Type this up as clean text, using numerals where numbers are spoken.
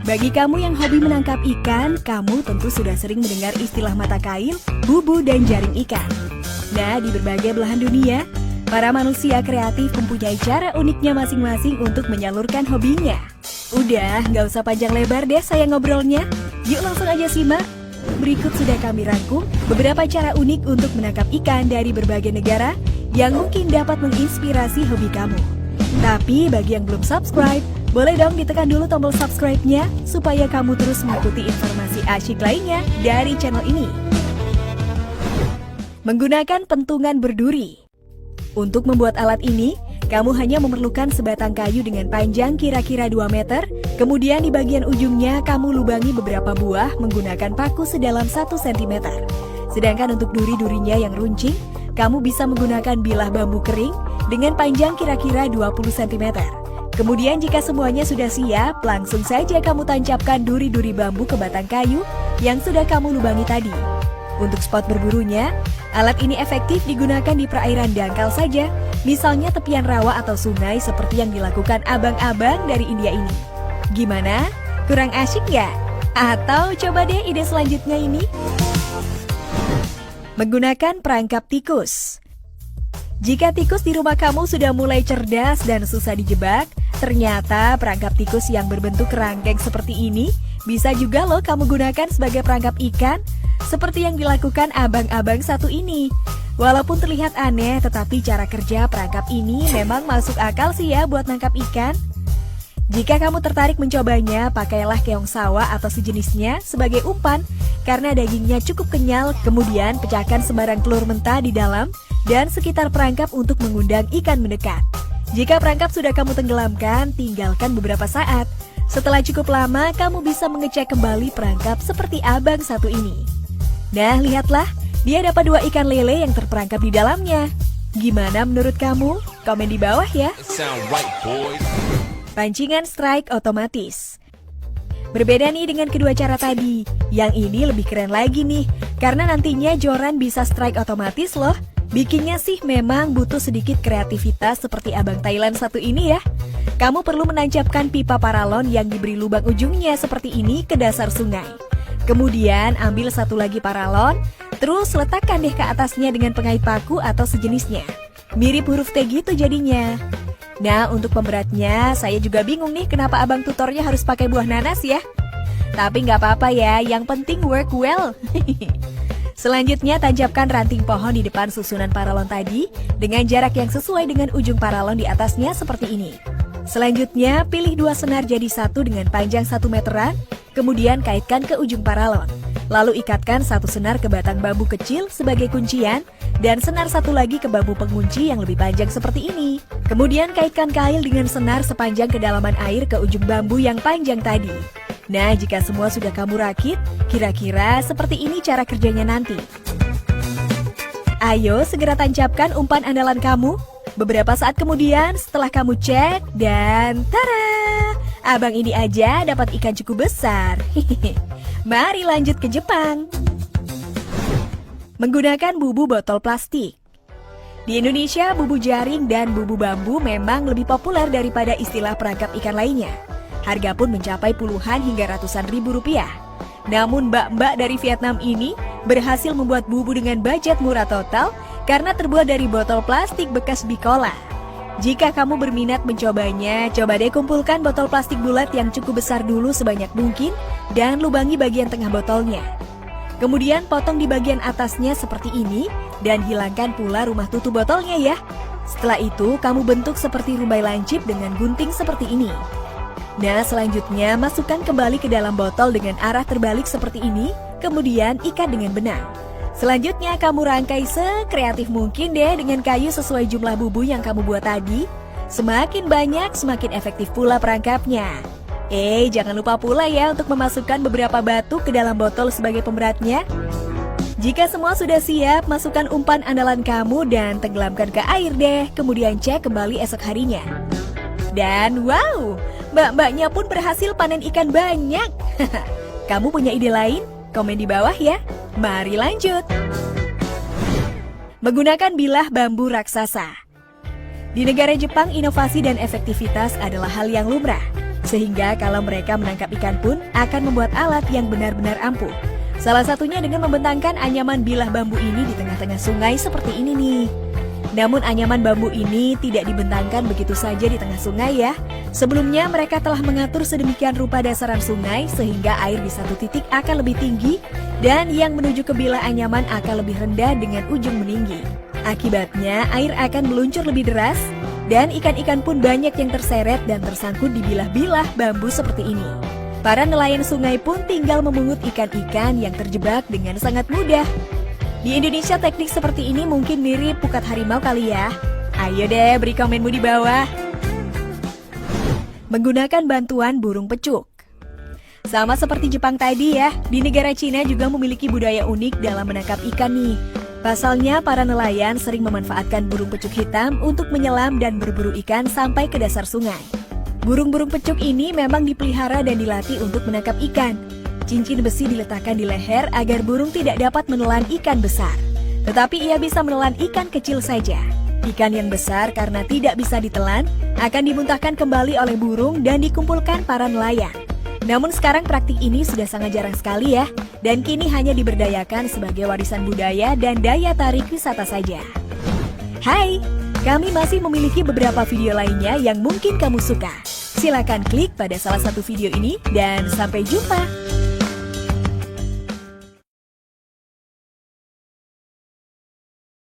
Bagi kamu yang hobi menangkap ikan, kamu tentu sudah sering mendengar istilah mata kail, bubu, dan jaring ikan. Nah, di berbagai belahan dunia, para manusia kreatif mempunyai cara uniknya masing-masing untuk menyalurkan hobinya. Udah, nggak usah panjang lebar deh saya ngobrolnya. Yuk langsung aja simak. Berikut sudah kami rangkum beberapa cara unik untuk menangkap ikan dari berbagai negara yang mungkin dapat menginspirasi hobi kamu. Tapi bagi yang belum subscribe, boleh dong ditekan dulu tombol subscribe-nya supaya kamu terus mengikuti informasi asyik lainnya dari channel ini. Menggunakan pentungan berduri. Untuk membuat alat ini, kamu hanya memerlukan sebatang kayu dengan panjang kira-kira 2 meter, kemudian di bagian ujungnya kamu lubangi beberapa buah menggunakan paku sedalam 1 cm. Sedangkan untuk duri-durinya yang runcing, kamu bisa menggunakan bilah bambu kering dengan panjang kira-kira 20 cm. Kemudian jika semuanya sudah siap, langsung saja kamu tancapkan duri-duri bambu ke batang kayu yang sudah kamu lubangi tadi. Untuk spot berburunya, alat ini efektif digunakan di perairan dangkal saja, misalnya tepian rawa atau sungai seperti yang dilakukan abang-abang dari India ini. Gimana? Kurang asyik nggak? Atau coba deh ide selanjutnya ini? Menggunakan perangkap tikus. Jika tikus di rumah kamu sudah mulai cerdas dan susah dijebak, ternyata perangkap tikus yang berbentuk kerangkeng seperti ini bisa juga loh kamu gunakan sebagai perangkap ikan, seperti yang dilakukan abang-abang satu ini. Walaupun terlihat aneh, tetapi cara kerja perangkap ini memang masuk akal sih ya buat nangkap ikan. Jika kamu tertarik mencobanya, pakailah keong sawah atau sejenisnya sebagai umpan, karena dagingnya cukup kenyal, kemudian pecahkan sembarang telur mentah di dalam dan sekitar perangkap untuk mengundang ikan mendekat. Jika perangkap sudah kamu tenggelamkan, tinggalkan beberapa saat. Setelah cukup lama, kamu bisa mengecek kembali perangkap seperti abang satu ini. Nah, lihatlah, dia dapat 2 ikan lele yang terperangkap di dalamnya. Gimana menurut kamu? Komen di bawah ya. Pancingan strike otomatis. Berbeda nih dengan kedua cara tadi. Yang ini lebih keren lagi nih, karena nantinya joran bisa strike otomatis loh. Bikinnya sih memang butuh sedikit kreativitas seperti abang Thailand satu ini ya. Kamu perlu menancapkan pipa paralon yang diberi lubang ujungnya seperti ini ke dasar sungai. Kemudian ambil satu lagi paralon, terus letakkan deh ke atasnya dengan pengait paku atau sejenisnya. Mirip huruf T gitu jadinya. Nah, untuk pemberatnya, saya juga bingung nih kenapa abang tutornya harus pakai buah nanas ya. Tapi nggak apa-apa ya, yang penting work well. Selanjutnya, tancapkan ranting pohon di depan susunan paralon tadi dengan jarak yang sesuai dengan ujung paralon di atasnya seperti ini. Selanjutnya, pilih 2 senar jadi satu dengan panjang 1 meteran, kemudian kaitkan ke ujung paralon. Lalu ikatkan 1 senar ke batang bambu kecil sebagai kuncian, dan senar satu lagi ke bambu pengunci yang lebih panjang seperti ini. Kemudian kaitkan kail dengan senar sepanjang kedalaman air ke ujung bambu yang panjang tadi. Nah, jika semua sudah kamu rakit, kira-kira seperti ini cara kerjanya nanti. Ayo segera tancapkan umpan andalan kamu. Beberapa saat kemudian setelah kamu cek, dan tada! Abang ini aja dapat ikan cukup besar. Mari lanjut ke Jepang. Menggunakan bubu botol plastik. Di Indonesia, bubu jaring dan bubu bambu memang lebih populer daripada istilah perangkap ikan lainnya. Harga pun mencapai puluhan hingga ratusan ribu rupiah. Namun mbak-mbak dari Vietnam ini berhasil membuat bubu dengan budget murah total karena terbuat dari botol plastik bekas Bicola. Jika kamu berminat mencobanya, coba deh kumpulkan botol plastik bulat yang cukup besar dulu sebanyak mungkin dan lubangi bagian tengah botolnya. Kemudian potong di bagian atasnya seperti ini dan hilangkan pula rumah tutup botolnya ya. Setelah itu, kamu bentuk seperti rumbai lancip dengan gunting seperti ini. Nah, selanjutnya masukkan kembali ke dalam botol dengan arah terbalik seperti ini, kemudian ikat dengan benang. Selanjutnya kamu rangkai sekreatif mungkin deh dengan kayu sesuai jumlah bubu yang kamu buat tadi. Semakin banyak, semakin efektif pula perangkapnya. Jangan lupa pula ya untuk memasukkan beberapa batu ke dalam botol sebagai pemberatnya. Jika semua sudah siap, masukkan umpan andalan kamu dan tenggelamkan ke air deh, kemudian cek kembali esok harinya. Dan wow, mbak-mbaknya pun berhasil panen ikan banyak. Kamu punya ide lain? Komen di bawah ya. Mari lanjut. Menggunakan bilah bambu raksasa. Di negara Jepang, inovasi dan efektivitas adalah hal yang lumrah. Sehingga kalau mereka menangkap ikan pun akan membuat alat yang benar-benar ampuh. Salah satunya dengan membentangkan anyaman bilah bambu ini di tengah-tengah sungai seperti ini nih. Namun anyaman bambu ini tidak dibentangkan begitu saja di tengah sungai ya. Sebelumnya mereka telah mengatur sedemikian rupa dasaran sungai sehingga air di satu titik akan lebih tinggi dan yang menuju ke bilah anyaman akan lebih rendah dengan ujung meninggi. Akibatnya air akan meluncur lebih deras dan ikan-ikan pun banyak yang terseret dan tersangkut di bilah-bilah bambu seperti ini. Para nelayan sungai pun tinggal memungut ikan-ikan yang terjebak dengan sangat mudah. Di Indonesia teknik seperti ini mungkin mirip pukat harimau kali ya. Ayo deh beri komenmu di bawah. Menggunakan bantuan burung pecuk. Sama seperti Jepang tadi ya, di negara Cina juga memiliki budaya unik dalam menangkap ikan nih. Pasalnya para nelayan sering memanfaatkan burung pecuk hitam untuk menyelam dan berburu ikan sampai ke dasar sungai. Burung-burung pecuk ini memang dipelihara dan dilatih untuk menangkap ikan. Cincin besi diletakkan di leher agar burung tidak dapat menelan ikan besar. Tetapi ia bisa menelan ikan kecil saja. Ikan yang besar karena tidak bisa ditelan akan dimuntahkan kembali oleh burung dan dikumpulkan para nelayan. Namun sekarang praktik ini sudah sangat jarang sekali ya, dan kini hanya diberdayakan sebagai warisan budaya dan daya tarik wisata saja. Hai, kami masih memiliki beberapa video lainnya yang mungkin kamu suka. Silakan klik pada salah satu video ini dan sampai jumpa.